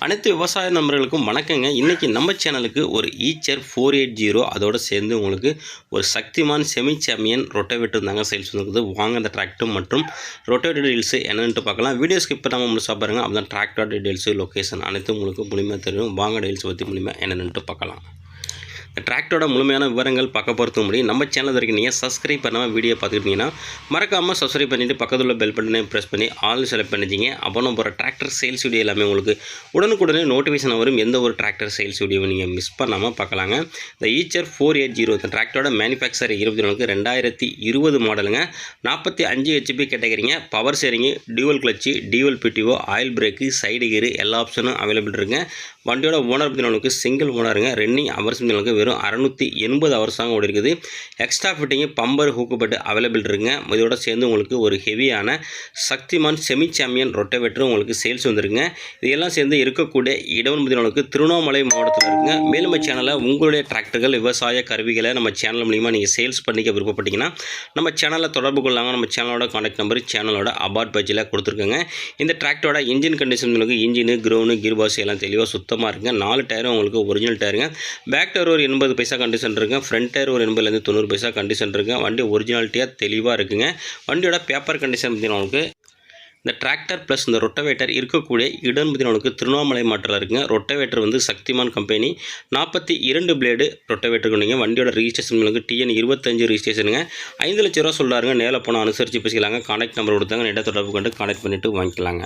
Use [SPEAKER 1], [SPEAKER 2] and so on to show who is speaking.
[SPEAKER 1] அனைத்து விவசாய நண்பர்களுக்கும் வணக்கங்க. இன்றைக்கி நம்ம சேனலுக்கு ஒரு ஈச்சர் 480 அதோடு சேர்ந்து உங்களுக்கு ஒரு சக்திமான் செமி சாம்பியன் ரொட்டவேட்டர் தாங்க சேல்ஸ் வந்துருக்குது. வாங்க அந்த டிராக்டர் மற்றும் ரொட்டவேட்டர் டீல்ஸு என்னென்னு பார்க்கலாம். வீடியோ ஸ்கிப் பண்ணாமல் முழுசாக பாருங்கள். அப்போ தான் டிராக்டர் டீல்ஸு லொக்கேஷன் அனைத்தும் உங்களுக்கு முழுமையாக தெரியும். வாங்க டீல்ஸ் பற்றி முழுமையாக என்னென்னு பார்க்கலாம். டிராக்டரோட முழுமையான விவரங்கள் பார்க்க போகிறது முடியும். நம்ம சேனல் வரைக்கும் நீங்கள் சப்ஸ்கிரைப் பண்ணாமல் வீடியோ பார்த்துக்கிட்டிங்கன்னா மறக்காமல் சப்ஸ்கிரைப் பண்ணிவிட்டு பக்கத்தில் உள்ள பெல் பட்டனை ப்ரெஸ் பண்ணி ஆல் செலக்ட் பண்ணிச்சிங்க. அப்போ நம்ம போகிற டிராக்டர் சேல்ஸ் வீடியோ எல்லாமே உங்களுக்கு உடனுக்குடனே நோட்டிஃபிகேஷன் வரும். எந்த ஒரு டிராக்டர் சேல்ஸ் வீடியோவை நீங்கள் மிஸ் பண்ணாமல் பார்க்கலாங்க. இந்த ஈச்சர் 480 இந்த டிராக்டரோட மேனுஃபேக்சர் 20 மாடலுங்க. 45 HP கேட்டகரிங்க. Power steering, dual clutch, dual PTO, oil brake, side gear எல்லா ஆப்ஷனும் அவைலபிள் இருக்குங்க. வண்டியோட ஓனர் பற்றினவங்களுக்கு சிங்கிள் ஓனருங்க. ரன்னிங் ஹவர்ஸ் பற்றினவங்களுக்கு வெறும் 680 ஹவர்ஸாக ஓடி இருக்குது. எக்ஸ்ட்ரா ஃபிட்டிங்கு, பம்பர், ஹூக்குபட்டு அவைலபிள் இருக்குங்க. இதோட சேர்ந்து உங்களுக்கு ஒரு ஹெவியான சக்திமான் செமி சாம்பியன் ரொட்டவேட்டரும் உங்களுக்கு சேல்ஸ் வந்துருக்குங்க. இதெல்லாம் சேர்ந்து இருக்கக்கூடிய இடம் பற்றினவங்களுக்கு திருவண்ணாமலை மாவட்டத்தில் இருக்குங்க. மேலும் நம்ம சேனலில் உங்களுடைய டிராக்டர்கள், விவசாய கருவிகளை நம்ம சேனல் மூலிமா நீங்கள் சேல்ஸ் பண்ணிக்க விருப்பப்பட்டீங்கன்னா நம்ம சேனலில் தொடர்பு கொள்ளாங்க. நம்ம சேனலோட கான்டாக்ட் நம்பர் சேனலோட அபார்ட் பேஜில் கொடுத்துருக்கோங்க. இந்த டிராக்டரோட இன்ஜின் கண்டிஷன் உங்களுக்கு இன்ஜினு, கிரவுண்டு, கீர் பாக்ஸ் எல்லாம் தெளிவாக சுத்தமாக இருக்குங்க. 4 டயரும் உங்களுக்கு ஒரிஜினல் டயருங்க. பேக் டயர் ஒரு 80 பைசா கண்டிஷன் இருக்குங்க. ஃப்ரண்ட் டயர் ஒரு 80லேருந்து 90 பைசா கண்டிஷன் இருக்குங்க. வண்டி ஒரிஜினாலிட்டியாக தெளிவாக இருக்குங்க. வண்டியோட பேப்பர் கண்டிஷன் பார்த்தீங்கன்னா உங்களுக்கு இந்த டிராக்டர் ப்ளஸ் இந்த ரொட்டவேட்டர் இருக்கக்கூடிய இடம் பார்த்தீங்கன்னா திருவண்ணாமலை மாவட்டத்தில் இருக்குங்க. ரொட்டவேட்டர் வந்து சக்திமான் கம்பெனி 42 பிளேடு ரொட்டவேட்டர் கொண்டீங்க. வண்டியோட ரிஜிஸ்ட்ரேஷன் உங்களுக்கு TN 25 ரிஜிஸ்ட்ரேஷனுங்க. 5 லட்ச ரூபா சொல்கிறாருங்க. நேரில் போனால் அனுசரித்து பேசிக்கலாங்க. கான்டாக்ட் நம்பர் கொடுத்தாங்க. நேராக தொடர்பு கொண்டு கான்டாக்ட் பண்ணிவிட்டு வாங்கிக்கலாங்க.